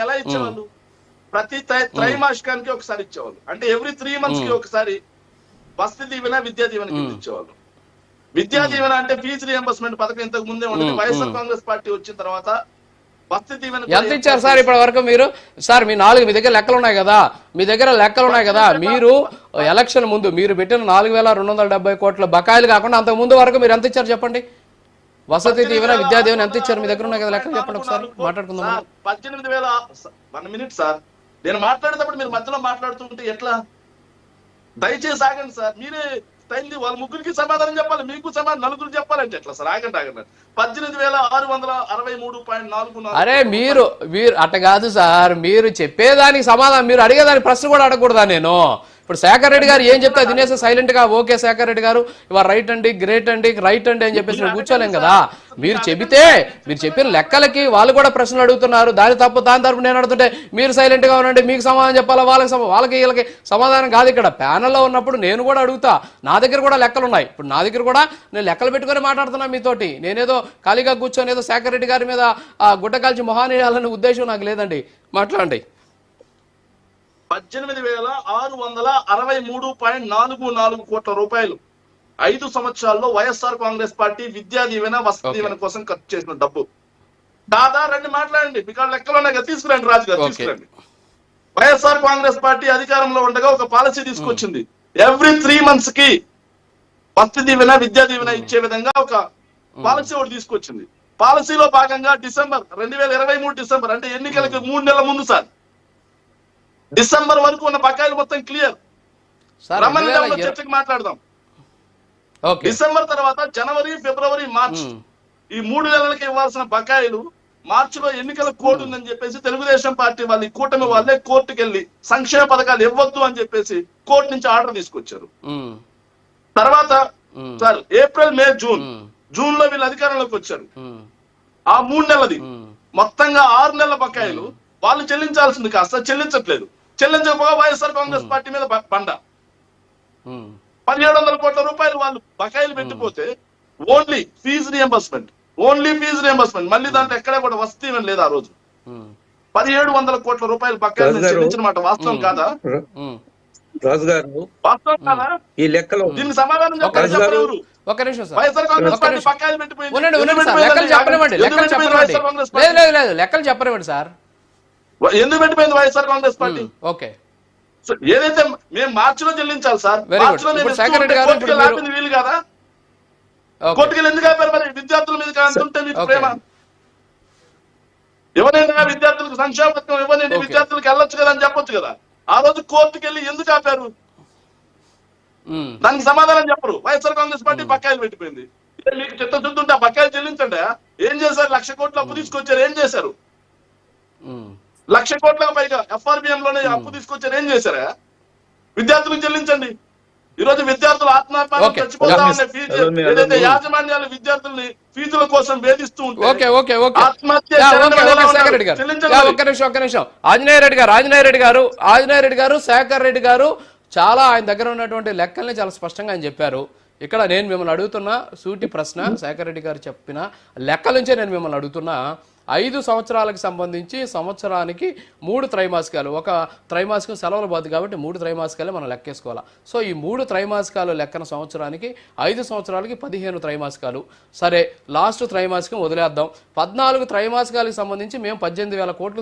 ఎలా ఇచ్చేవాళ్ళు? ప్రతి త్రైమాసికానికి ఒకసారి ఇచ్చేవాళ్ళు. అంటే ఎవ్రీ 3 months కి ఒకసారి వసతి దీవెన, విద్యా దీవెన కింద ఇచ్చేవాళ్ళు. విద్యా దీవెన అంటే ఫీజు రియంబర్స్మెంట్ పథకం ఇంతకు ముందే ఉండేది. వైఎస్ఆర్ కాంగ్రెస్ పార్టీ వచ్చిన తర్వాత వసతి దీవెన ఎంత ఇచ్చారు సార్ ఇప్పటి వరకు మీరు? సార్ మీ దగ్గర లెక్కలు ఉన్నాయి కదా, మీరు ఎలక్షన్ ముందు మీరు పెట్టిన 4,270 కోట్ల బకాయిలు కాకుండా అంతకు ముందు వరకు మీరు ఎంత ఇచ్చారు చెప్పండి? వసతి దీవెన, విద్యా దీవెన ఎంత ఇచ్చారు? మీ దగ్గర ఉన్నాయి కదా లెక్కలు, చెప్పండి ఒకసారి మాట్లాడుకుందాం. 18,000 1 minute సార్, నేను మాట్లాడేటప్పుడు మీరు మధ్యలో మాట్లాడుతుంటే ఎట్లా? దయచేసి ఆగండి సార్. మీరే వాళ్ళ ముగ్గురికి సమాధానం చెప్పాలి, మీకు సమాధానం నలుగురు చెప్పాలంటే ఎట్లా సార్? ఆగండి 18,663.44. అరే మీరు అట్ట కాదు సార్, మీరు చెప్పేదానికి సమాధానం, మీరు అడిగేదానికి ప్రశ్న కూడా అడగకూడదా నేను? ఇప్పుడు శేఖర్ రెడ్డి గారు ఏం చెప్తే తినేసి సైలెంట్ గా ఓకే శేఖర్ రెడ్డి గారు ఇవాళ రైట్ అండి, గ్రేట్ అండి, రైట్ అండి అని చెప్పేసి నేను కూర్చోలేం కదా. మీరు చెప్పిన లెక్కలకి వాళ్ళు కూడా ప్రశ్నలు అడుగుతున్నారు, దాని తరపు నేను అడుగుతుంటే మీరు సైలెంట్ గా ఉండండి, మీకు సమాధానం చెప్పాలా, వాళ్ళకి వీళ్ళకి సమాధానం కాదు. ఇక్కడ ప్యానల్లో ఉన్నప్పుడు నేను కూడా అడుగుతా, నా దగ్గర కూడా లెక్కలు ఉన్నాయి. ఇప్పుడు నా దగ్గర కూడా నేను లెక్కలు పెట్టుకొని మాట్లాడుతున్నా మీతోటి. నేనేదో ఖాళీగా కూర్చొని ఏదో శేఖర్ రెడ్డి గారి మీద గుడ్డ కాల్చి మొహానేయాలనే ఉద్దేశం నాకు లేదండి. మాట్లాడండి. 18,663.44 కోట్ల రూపాయలు 5 సంవత్సరాల్లో వైఎస్ఆర్ కాంగ్రెస్ పార్టీ విద్యా దీవెన, వసతి దీవెన కోసం ఖర్చు చేసిన డబ్బు. దాదా రండి మాట్లాడండి, మీకు లెక్కలు ఉన్నాయి కదా, తీసుకురండి రాజు గారు, తీసుకురండి. వైఎస్ఆర్ కాంగ్రెస్ పార్టీ అధికారంలో ఉండగా ఒక పాలసీ తీసుకొచ్చింది. ఎవ్రీ 3 months కి వసతి దీవెన, విద్యా దీవెన ఇచ్చే విధంగా ఒక పాలసీ ఒకటి తీసుకొచ్చింది. పాలసీలో భాగంగా డిసెంబర్ 2023 డిసెంబర్ అంటే ఎన్నికలకి 3 నెలల ముందు సార్, డిసెంబర్ వరకు ఉన్న బకాయిలు మొత్తం క్లియర్. చర్చకి మాట్లాడదాం. డిసెంబర్ తర్వాత జనవరి, ఫిబ్రవరి, మార్చ్ ఈ 3 నెలలకి ఇవ్వాల్సిన బకాయిలు మార్చిలో ఎన్నికల కోడ్ ఉందని చెప్పేసి తెలుగుదేశం పార్టీ వాళ్ళు, ఈ కూటమి వాళ్ళే కోర్టుకు వెళ్లి సంక్షేమ పథకాలు ఇవ్వద్దు అని చెప్పేసి కోర్టు నుంచి ఆర్డర్ తీసుకొచ్చారు. తర్వాత సార్ ఏప్రిల్, మే, జూన్ లో వీళ్ళు అధికారంలోకి వచ్చారు. ఆ 3 నెలలది మొత్తంగా 6 నెలల బకాయిలు వాళ్ళు చెల్లించాల్సింది కాస్త చెల్లించట్లేదు. చెల్లించకపోగా వైఎస్ఆర్ కాంగ్రెస్ పార్టీ మీద పండ 1,700 కోట్ల రూపాయలు వాళ్ళు బకాయిలు పెట్టిపోతే ఓన్లీ ఫీజు రియంబర్స్మెంట్, మళ్ళీ దాంట్లో ఎక్కడ కూడా వసతి లేదు. ఆ రోజు 1,700 కోట్ల రూపాయలు బకాయిలు చెల్లించిన మాట వాస్తవం కాదా? రాజు గారు వాస్తవం కాదా? ఈ లెక్కలో దీనికి సమాధానం చెప్పారు. వైఎస్ఆర్ కాంగ్రెస్ పార్టీ బకాయిలు పెట్టిపోయింది. లెక్కలు చెప్పనివ్వండి సార్. ఎందుకు పెట్టిపోయింది వైఎస్ఆర్ కాంగ్రెస్ పార్టీ? ఓకే, ఏదైతే మేము మార్చిలో చెల్లించాలి సార్, మార్చిలో వీలు కదా, కోర్టుకెళ్ళి ఎందుకు ఆపారు? మరి విద్యార్థుల మీద అంటుంటే మీకు ప్రేమ, ఎవరైనా విద్యార్థులకు సంక్షేమ పథకం ఇవ్వనండి, విద్యార్థులకు వెళ్ళొచ్చు కదా అని చెప్పొచ్చు కదా. ఆ రోజు కోర్టుకెళ్ళి ఎందుకు ఆపారు? దానికి సమాధానం చెప్పరు. వైఎస్ఆర్ కాంగ్రెస్ పార్టీ బకాయిలు పెట్టిపోయింది. మీకు చిత్తశుద్ధి ఉంటే ఆ బకాయిలు చెల్లించండి. ఏం చేశారు? 1,00,000 కోట్ల అప్పు తీసుకొచ్చారు. ఏం చేశారు? 1,00,000 కోట్లకు పైగా FRBM లోనే అప్పు తీసుకొచ్చారు. ఏం చేశారా? విద్యార్థులకు చెల్లించండి. ఈ రోజు విద్యార్థులు ఆత్మహత్య చచ్చిపోతా ఉన్న ఫీజు ఏదైతే యాజమాన్యాలు విద్యార్థుల్ని ఫీజుల కోసం వేధిస్తూ ఉంటారు. ఆత్మహత్య ఒక్క నిమిషం. ఆంజనేయ రెడ్డి గారు శేఖర్ రెడ్డి గారు చాలా ఆయన దగ్గర ఉన్నటువంటి లెక్కల్ని చాలా స్పష్టంగా ఆయన చెప్పారు. ఇక్కడ నేను మిమ్మల్ని అడుగుతున్న సూటి ప్రశ్న, శేఖర్ రెడ్డి గారు చెప్పిన లెక్కల నుంచే నేను మిమ్మల్ని అడుగుతున్నా. 5 సంవత్సరాలకు సంబంధించి సంవత్సరానికి 3 త్రైమాసికాలు, ఒక త్రైమాసికం సెలవులు పోదు కాబట్టి 3 త్రైమాసికాలే మనం లెక్కేసుకోవాలి. సో ఈ 3 త్రైమాసికాలు లెక్కన సంవత్సరానికి 5 సంవత్సరాలకి 15 త్రైమాసికాలు. సరే, లాస్ట్ త్రైమాసికం వదిలేద్దాం. 14 త్రైమాసికాలకు సంబంధించి మేము 18,000 కోట్లు